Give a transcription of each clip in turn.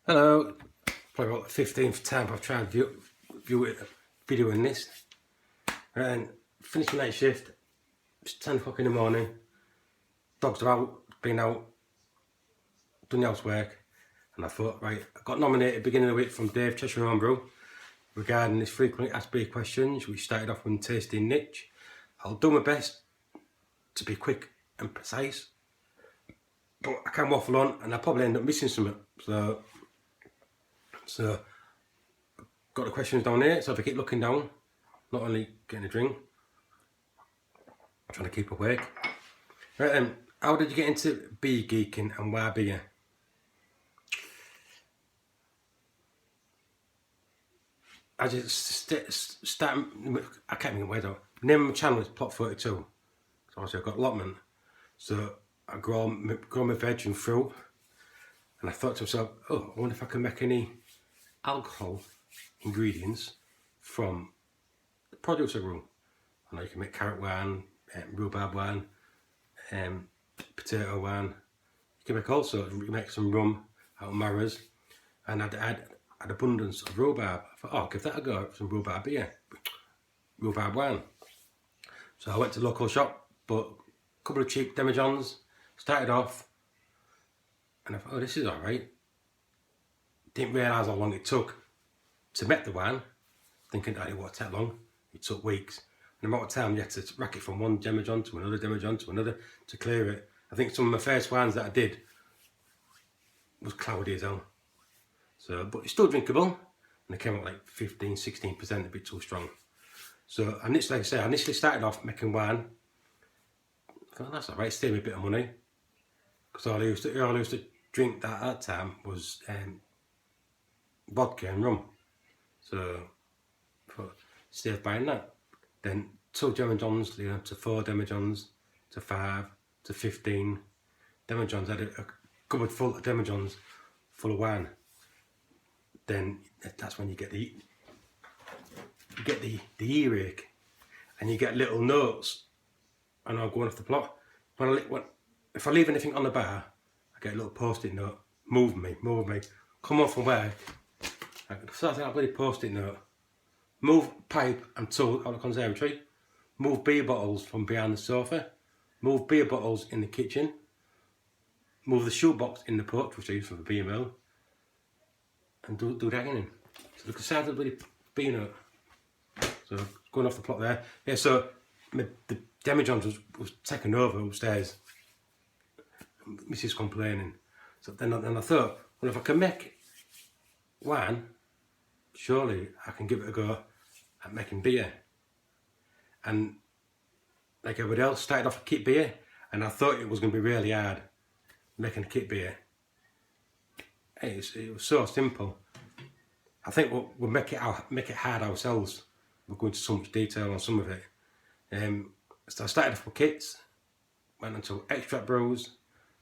Hello, probably about the 15th time I've tried videoing this. And finished my night shift, it's 10 o'clock in the morning, dogs are out, been out, done the housework, and I thought, right, I got nominated beginning of the week from Dave Cheshire Homebrew regarding his frequently asked beer questions, which started off with tasting Nitch. I'll do my best to be quick and precise, but I can waffle on and I'll probably end up missing something. So got the questions down here, so if I keep looking down, not only getting a drink, I'm trying to keep awake. Right then, how did you get into beer geeking and why beer? I just start, I can't even wait out. The name of my channel is Plot 42. So obviously I've got allotment. So I grow my veg and fruit. And I thought to myself, oh, I wonder if I can make any alcohol ingredients from the produce I grew. I know you can make carrot wine, rhubarb wine, potato wine. You can make all sorts. You can make some rum out of marrows, and I'd add an abundance of rhubarb. I thought, oh, I'll give that a go. Some rhubarb beer, rhubarb wine. So I went to the local shop, bought a couple of cheap demijohns, started off, and I thought, oh, this is all right. Didn't realise how long it took to make the wine, thinking that it won't take long. It took weeks. And the amount of time you had to rack it from one demijohn to another demijohn to another to clear it. I think some of my first wines that I did was cloudy as hell. So, but it's still drinkable. And it came out like 15-16%, a bit too strong. So I initially, like I say, I initially started off making wine. I thought, that's alright, save me a bit of money. Because all I used to drink at that time was vodka and rum. So I thought, save buying that. Then 2 demijohns, to 4 demijohns, to 5, to 15 demijohns. I had a cupboard full of demijohns, full of wine. Then that's when you get the earache, and you get little notes. And I'm going off the plot. If I leave anything on the bar, I get a little post-it note. Move me. Come off from work. So I think I've got a post-it note. Move pipe and tool out of the conservatory. Move beer bottles from behind the sofa. Move beer bottles in the kitchen. Move the shoebox in the porch, which I use for the beer mill. And do the hanging. So look at the side of the bloody beer note. So going off the plot there. Yeah, so the demijohns was taken over upstairs. Mrs. complaining. So then I thought, well, if I can make wine, surely I can give it a go at making beer. And like everybody else, started off a kit beer, and I thought it was going to be really hard making a kit beer. Hey, it was so simple. I think we'll make it hard ourselves. We'll go into so much detail on some of it. So I started off with kits, went into extract brews,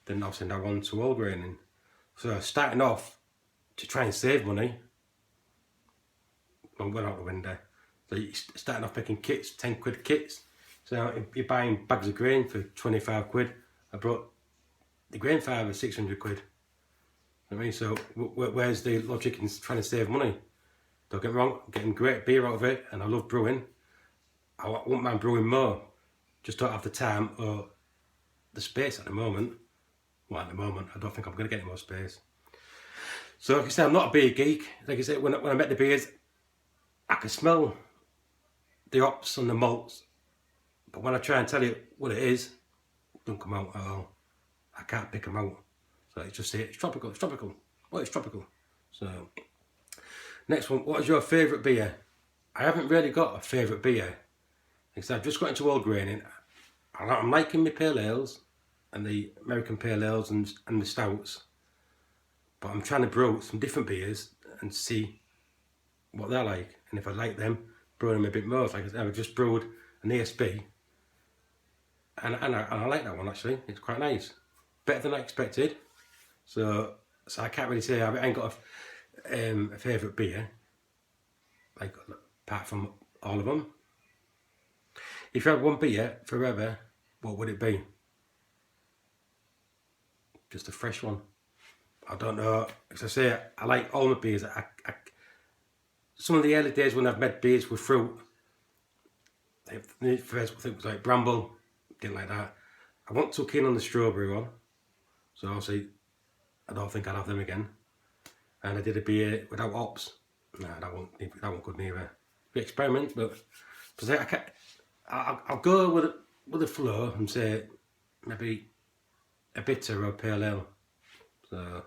then obviously now on to whole graining. So starting off to try and save money, went out the window. So you starting off making kits, 10 quid kits. So you're buying bags of grain for 25 quid. I brought the grain fibre 600 quid. I mean, so where's the logic in trying to save money? Don't get me wrong, I'm getting great beer out of it, and I love brewing. I wouldn't mind brewing more, just don't have the time or the space at the moment. Well, at the moment, I don't think I'm going to get any more space. So like I said, I'm not a beer geek. Like I said, when I met the beers, I can smell the hops and the malts, but when I try and tell you what it is, it don't come out at all. I can't pick them out. So it's just say it's tropical. Well, it's tropical. So next one, what is your favourite beer? I haven't really got a favourite beer, because I've just got into whole graining. I'm liking my pale ales and the American pale ales and the stouts, but I'm trying to brew some different beers and see what they're like, and if I like them, brew them a bit more. Like I said, I've just brewed an ASB, and I like that one actually. It's quite nice, better than I expected. So I can't really say I ain't got a favourite beer, like apart from all of them. If you had one beer forever, what would it be? Just a fresh one. I don't know. As I say, I like all my beers. Some of the early days when I've made beers with fruit, the first thing was like bramble, didn't like that. I wasn't too keen on the strawberry one, so obviously I don't think I'll have them again. And I did a beer without hops. No, that won't good neither. We experiment, but I'll go with the flow and say maybe a bitter or pale ale. So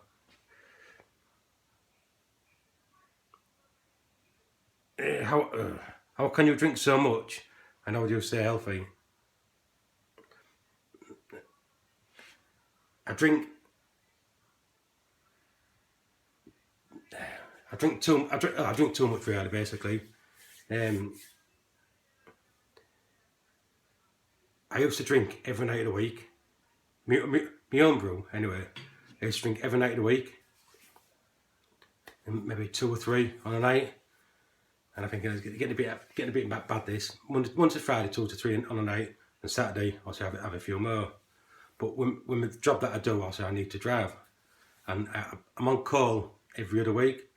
how can you drink so much and how would you stay healthy? I drink too much really, basically. I used to drink every night of the week. My own brew, anyway. I used to drink every night of the week. And maybe 2 or 3 on a night. And I think it's getting a bit bad this. Once a Friday, 2 to 3 on a night. And Saturday, also have a few more. But when the job that I do, also I need to drive. And I'm on call every other week.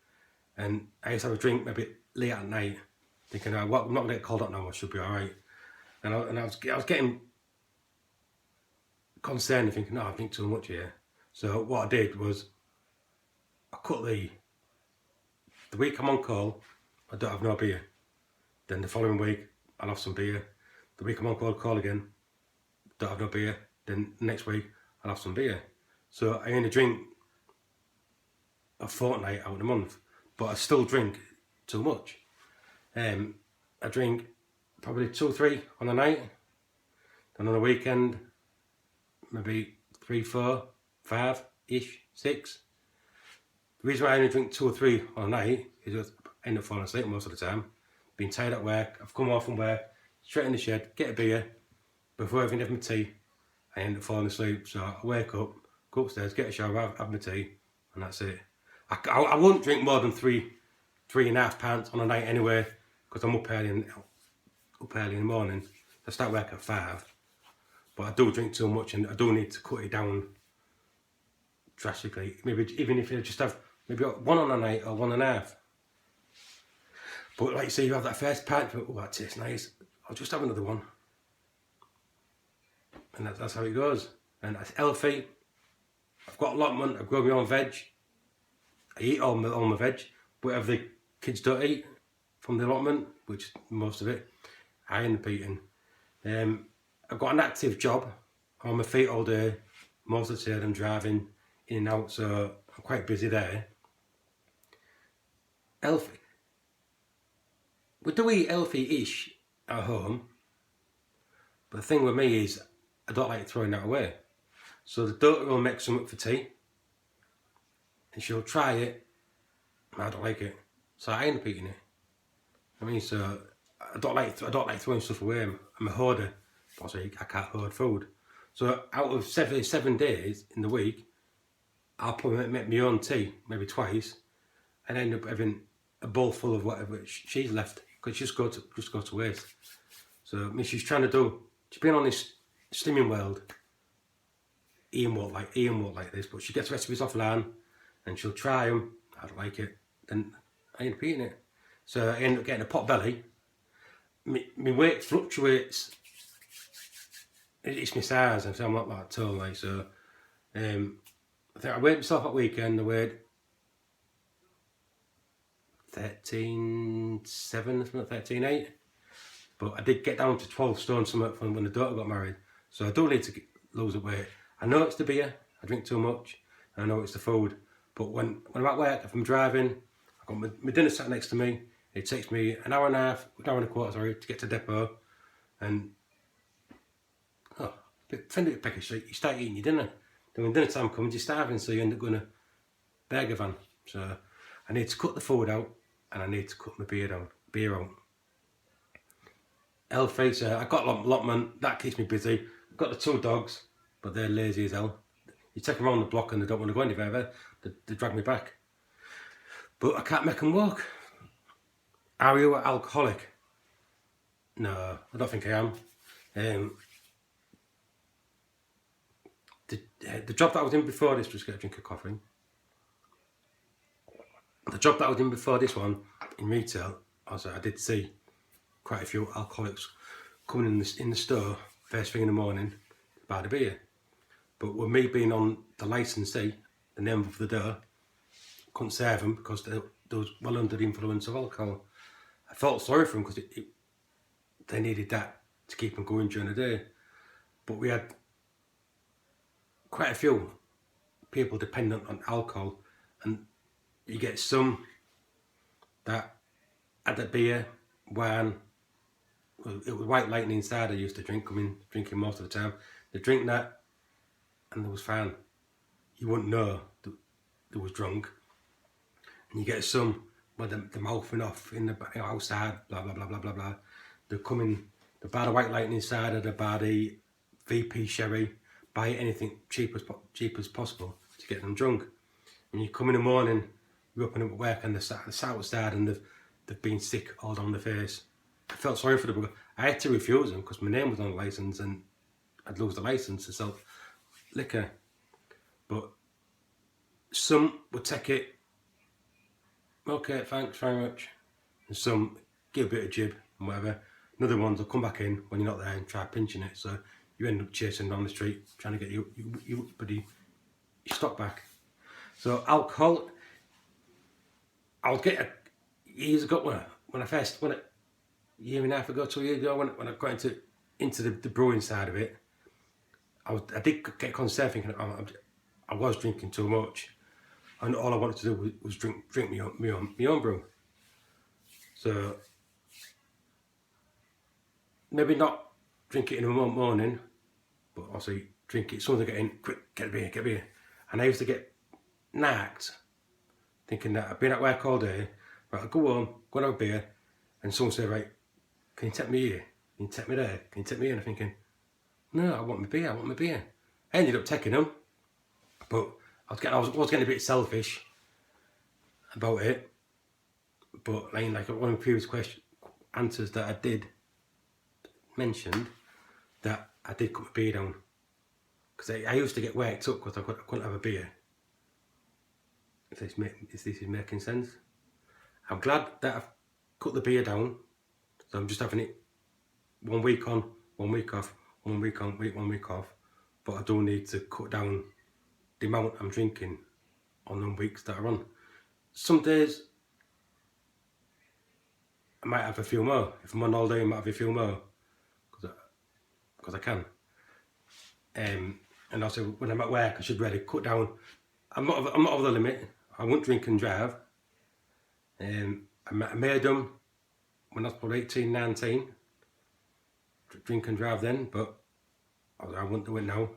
And I used to have a drink maybe late at night. Thinking, I'm not going to get called up now, I should be alright. And I was getting concerned and thinking, no, I drink too much here. So what I did was, I cut the week I'm on call, I don't have no beer. Then the following week, I'll have some beer. The week I'm on call again, don't have no beer. Then next week, I'll have some beer. So I only drink a fortnight out of the month, but I still drink too much. I drink probably 2 or 3 on a night. Then on a weekend, maybe 3, 4, 5-ish, 6. The reason why I only drink 2 or 3 on a night is that I end up falling asleep most of the time. Being tired at work, I've come off from work, straight in the shed, get a beer. Before I even have my tea, I end up falling asleep. So I wake up, go upstairs, get a shower, have my tea, and that's it. I won't drink more than 3.5 pints on a night anyway, because I'm up early in the morning. I start work at 5. But I do drink too much and I do need to cut it down drastically. Maybe even if you just have maybe 1 on a night or 1.5. But like you say, you have that first pint, oh, that tastes nice. I'll just have another one. And that's how it goes. And that's healthy. I've got allotment, I grow my own veg. I eat all my veg. Whatever the kids don't eat from the allotment, which most of it, I end up eating. I've got an active job. I'm on my feet all day. Most of the day I'm driving in and out, so I'm quite busy there. Healthy. We do eat healthy-ish at home, but the thing with me is I don't like throwing that away. So the daughter will make something for tea, and she'll try it, and I don't like it, so I end up eating it. I mean, so I don't like throwing stuff away. I'm a hoarder. Also, I can't hoard food. So out of 7 days in the week, I'll probably make my own tea, maybe twice, and end up having a bowl full of whatever she's left, because just go to waste. So I mean, she's been on this slimming world. Ian won't like this, but she gets recipes offline, and she'll try them. I don't like it, then I end up eating it. So I end up getting a pot belly. My weight fluctuates. It's my size, and so I'm not that tall, like, so I think I weighed myself at weekend. I weighed 13.7, something like 13.8, but I did get down to 12 stone something from when the daughter got married, so I do need to lose the weight. I know it's the beer, I drink too much, and I know it's the food, but when I'm at work, if I'm driving, I've got my dinner sat next to me. It takes me an hour and a quarter, to get to depot, and find it peckish, you start eating your dinner. Then when dinner time comes, you're starving, so you end up going to burger van. So I need to cut the food out, and I need to cut my beer out. Healthy, so I got allotment, that keeps me busy. I've got the 2 dogs, but they're lazy as hell. You take them around the block and they don't want to go any further, they drag me back. But I can't make them walk. Are you an alcoholic? No, I don't think I am. The job that I was in before this was get a drink of coffee. job that I was doing before this one in retail, I did see quite a few alcoholics coming in the store first thing in the morning to buy the beer. But with me being on the licensee, the name of the door, couldn't serve them because they was well under the influence of alcohol. I felt sorry for them because they needed that to keep them going during the day. But we had quite a few people dependent on alcohol, and you get some that had the beer, wine. It was White Lightning cider I used to drinking most of the time. They drink that and they was fine. You wouldn't know they was drunk. And you get some where they're mouthing off in the outside, blah blah blah blah blah blah. They buy the White Lightning cider, they buy the VP sherry, buy anything cheap as possible to get them drunk. When you come in the morning, you open up at work and they're outside and they've been sick all down the face. I felt sorry for them. I had to refuse them because my name was on the licence and I'd lose the licence to sell liquor. But some would take it, okay, thanks very much. And some give a bit of jib and whatever. Another ones will come back in when you're not there and try pinching it. So you end up chasing down the street trying to get your stock back. So alcohol, I'll get years ago when a year and a half ago, 2 years ago, when I got into the brewing side of it, I did get concerned thinking I was drinking too much, and all I wanted to do was drink my own brew. So maybe not drink it in the morning, but also drink it as soon as I get in, quick, get a beer. And I used to get nagged, thinking that I've been at work all day, right, I'll go home, go and have a beer, and someone say, right, can you take me here? Can you take me there? Can you take me here? And I'm thinking, no, I want my beer. I ended up taking them, but I was getting a bit selfish about it. But I mean, like one of the previous answers that I did mentioned, that I did cut my beer down. Because I used to get worked up because I couldn't have a beer. If this is making sense. I'm glad that I've cut the beer down. So I'm just having it 1 week on, 1 week off, 1 week on, 1 week off. But I do need to cut down the amount I'm drinking on them weeks that are on. Some days I might have a few more. If I'm on all day, I might have a few more because I can. And also when I'm at work, I should really cut down. I'm not over the limit. I won't drink and drive. I made them when I was probably 18, 19. Drink and drive then, but I won't do it now.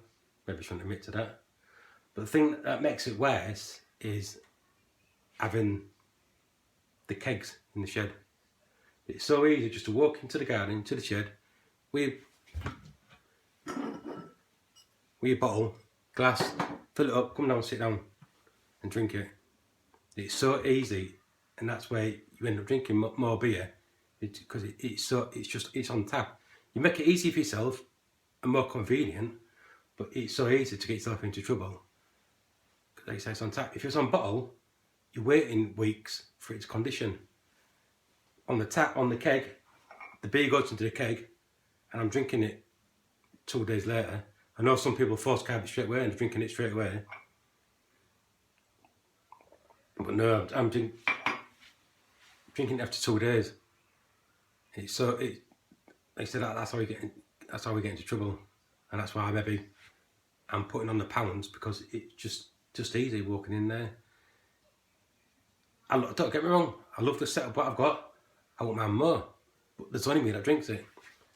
Maybe I shouldn't admit to that. But the thing that makes it worse is having the kegs in the shed. It's so easy just to walk into the garden, to the shed, with your bottle, glass, fill it up, come down, sit down and drink it. It's so easy, and that's where you end up drinking more beer, because it's on tap. You make it easy for yourself and more convenient, but it's so easy to get yourself into trouble. Like I say, it's on tap. If it's on bottle, you're waiting weeks for it to condition. On the tap, on the keg, the beer goes into the keg, and I'm drinking it 2 days later. I know some people force carb it straight away and they're drinking it straight away. But no, I'm drinking it after 2 days. Like I said, that's how we get into trouble, and that's why I'm putting on the pounds, because it's just easy walking in there. Don't get me wrong, I love the setup what I've got. I won't mind more, but there's only me that drinks it.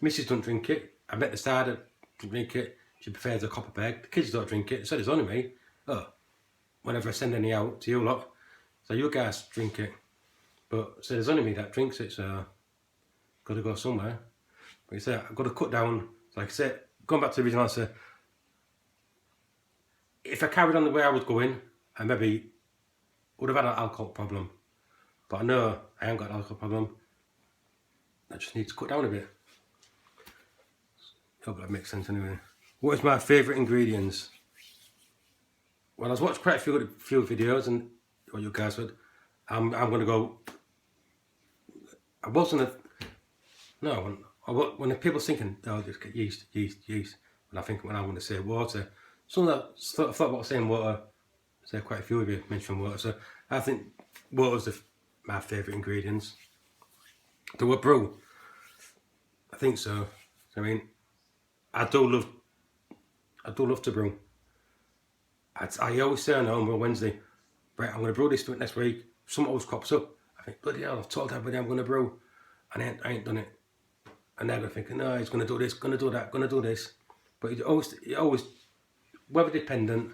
Mrs don't drink it. I met the star that doesn't drink it. She prefers a copper bag. The kids don't drink it, so there's only me. Whenever I send any out to you lot, so you guys drink it. But so there's only me that drinks it, so got to go somewhere. But you say I've got to cut down. Like I said, going back to the original answer, if I carried on the way I was going, I maybe would have had an alcohol problem. But I know I haven't got an alcohol problem. I just need to cut down a bit. Hope that makes sense anyway. What is my favourite ingredients? Well, I was watching quite a few videos, and what you guys would. I'm going to go. I wasn't a no. When the people's thinking, oh, just get yeast. When I want to say water, some of that I thought about saying water. So quite a few of you mentioned water. So I think water's my favourite ingredients. Do a brew? I think so. I mean, I do love to brew. I always say on Homebrew Wednesday, right, I'm going to brew this next week. Something always crops up. I think, bloody hell, I've told everybody I'm going to brew, and I ain't done it. And they're thinking, no, he's going to do this, going to do that, going to do this. But it always, weather dependent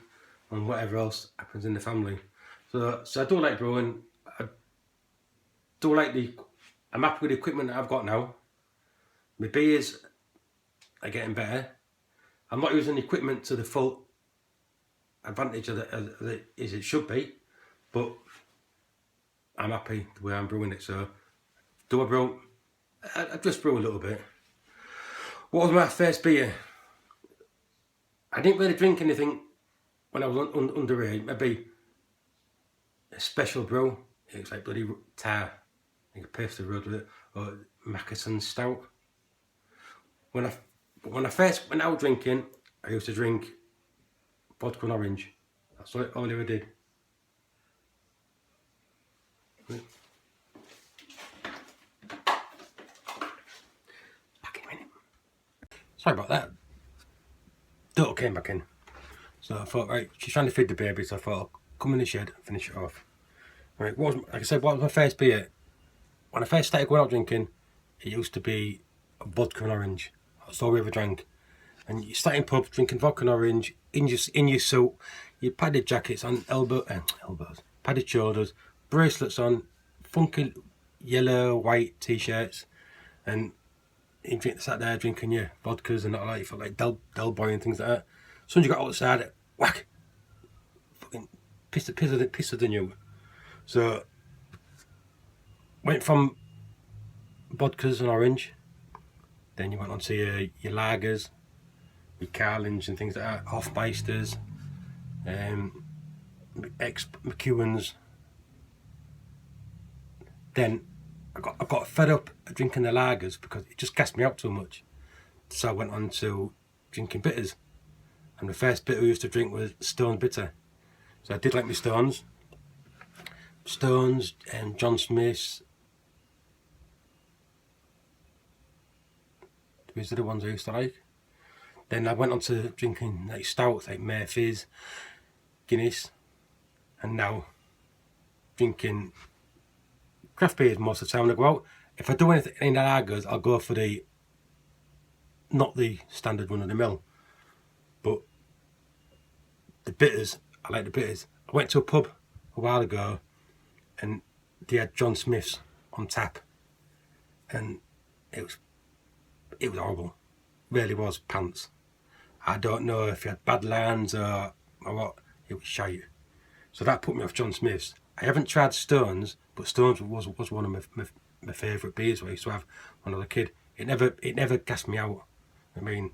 on whatever else happens in the family. So I do like brewing. I do like I'm happy with the equipment that I've got now. My beers are getting better. I'm not using the equipment to the full advantage as it should be, but I'm happy the way I'm brewing it. So do I brew? I just brew a little bit. What was my first beer? I didn't really drink anything when I was underage. Maybe a special brew. It was like bloody tar. I think I pissed the road with it, or Mackerson Stout. When I first went out drinking, I used to drink vodka and orange. That's all I ever did. Back in a minute. Sorry about that. Daughter came back in. So I thought, right, she's trying to feed the baby, so I thought I'll come in the shed and finish it off. Right, like I said, what was my first beer? When I first started going out drinking, it used to be vodka and orange. That's all we ever drank. And you start in pubs drinking vodka and orange in your suit, your padded jackets on elbows, padded shoulders, bracelets on, funky yellow, white t-shirts, and you sat there drinking your vodkas and all that. You felt like Del Boy and things like that. As soon as you got outside, whack, fucking pisser than you. So went from vodkas and orange, then you went on to your lagers, your Carlings and things like that, Hofmeisters, ex-McEwens. Then I got fed up of drinking the lagers because it just gassed me out too much. So I went on to drinking bitters. And the first bitter I used to drink was Stone Bitter. So I did like my Stones. Stones and John Smith's. These are the ones I used to like. Then I went on to drinking like stouts like Murphy's, Guinness, and now drinking craft beers most of the time when I go out. If I do anything in the lagers, I'll go for not the standard run of the mill, but the bitters. I like the bitters. I went to a pub a while ago and they had John Smith's on tap, and it was horrible. Really was pants. I don't know if he had Badlands or what. It was shite. So that put me off John Smith's. I haven't tried Stones, but Stones was one of my favourite beers I used to have when I was a kid. It never gassed me out. I mean,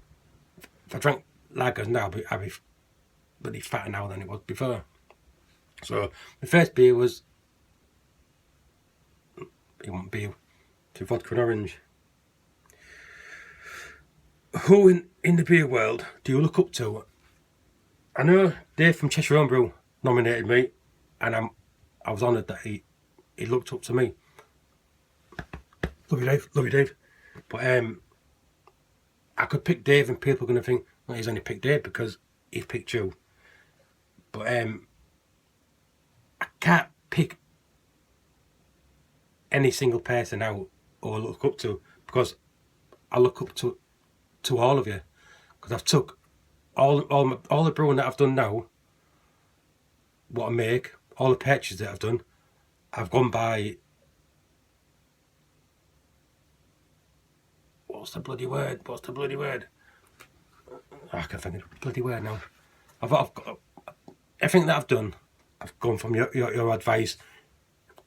if I drank lagers now, I'd be bloody fatter now than it was before. So my first beer was, it won't be to vodka and orange. Who in the beer world do you look up to? I know Dave from Cheshire Homebrew nominated me, and I was honoured that he looked up to me. Love you Dave. But I could pick Dave and people are going to think, well, he's only picked Dave because he picked you. But I can't pick any single person out or look up to, because I look up to all of you, because I've took all the brewing that I've done now, what I make, all the purchases that I've done, I've gone by, what's the bloody word? I can't think of the bloody word now. I've got everything that I've done, I've gone from your advice,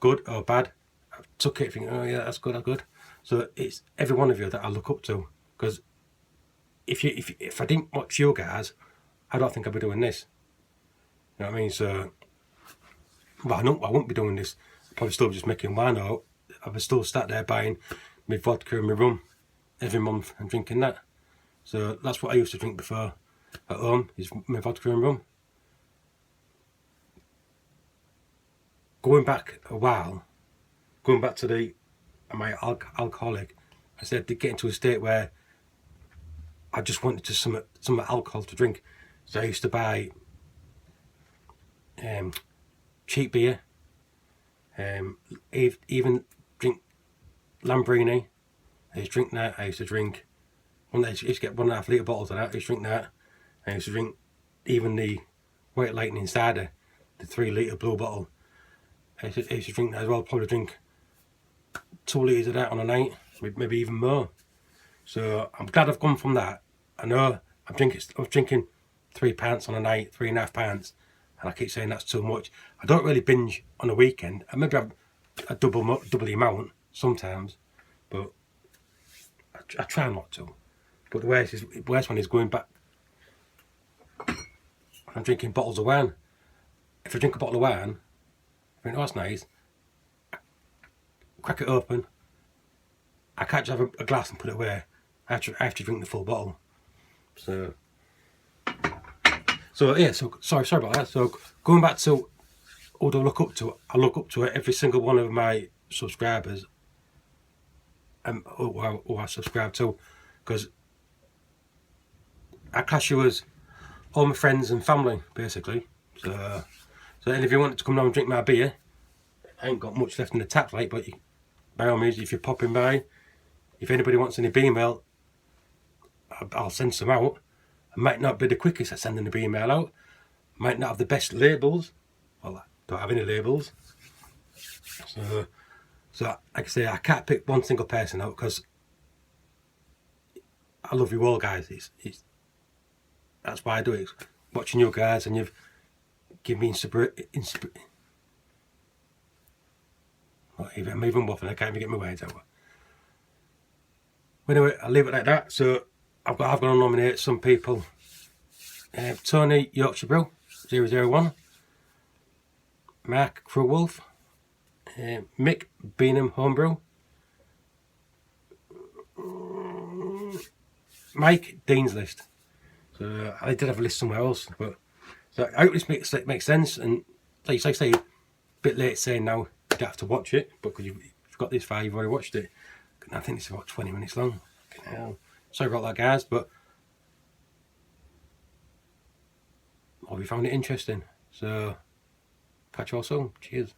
good or bad. I've took it thinking, oh yeah, that's good. So it's every one of you that I look up to, because if I didn't watch you guys, I don't think I'd be doing this. You know what I mean? So, well, I wouldn't be doing this. probably still just making wine, or I was still sat there buying my vodka and my rum every month and drinking that. So that's what I used to drink before at home, is my vodka and rum. Going back a while, going back to my alcoholic, I said to get into a state where I just wanted to some alcohol to drink. So I used to buy cheap beer, even drink Lambrini. I used to drink that. I used to drink I used to get 1.5 litre bottles of that. I used to drink that. I used to drink even the White Lightning cider, the 3 litre blue bottle. I used to drink that as well. Probably drink 2 litres of that on a night, maybe even more. So I'm glad I've gone from that. I know I was drinking 3 pints on a night, 3.5 pints, and I keep saying that's too much. I don't really binge on a weekend. I maybe have a double the amount sometimes, but I try not to. But the worst one is going back. I'm drinking bottles of wine. If I drink a bottle of wine, I think, oh, that's nice. I crack it open. I can't just have a glass and put it away. I have to drink the full bottle. So yeah. So sorry about that. So going back to who do I look up to? I look up to every single one of my subscribers, who I subscribe to, because I class you as all my friends and family, basically. So and if you wanted to come down and drink my beer, I ain't got much left in the tap, like, but by all means, if you're popping by, if anybody wants any beer mail, I'll send some out. I might not be the quickest at sending the beer mail out. Might not have the best labels. Well, I don't have any labels. So like I say, I can't pick one single person out, because I love you all, guys. That's why I do it. It's watching you guys, and you've given me I'm even waffling. I can't even get my words out. Anyway, I'll leave it like that. So I've got to nominate some people. Tony Yorkshire Brew 001, Mark Crewwolf, Mick Homebrew, Mike Dean's List. So I did have a list somewhere else, but so I hope this makes sense. And like I say, a bit late saying now, you don't have to watch it, but because you've got this far, you've already watched it. I think it's about 20 minutes long. Sorry about that, guys, but I hope you found it interesting. So catch you all soon. Cheers.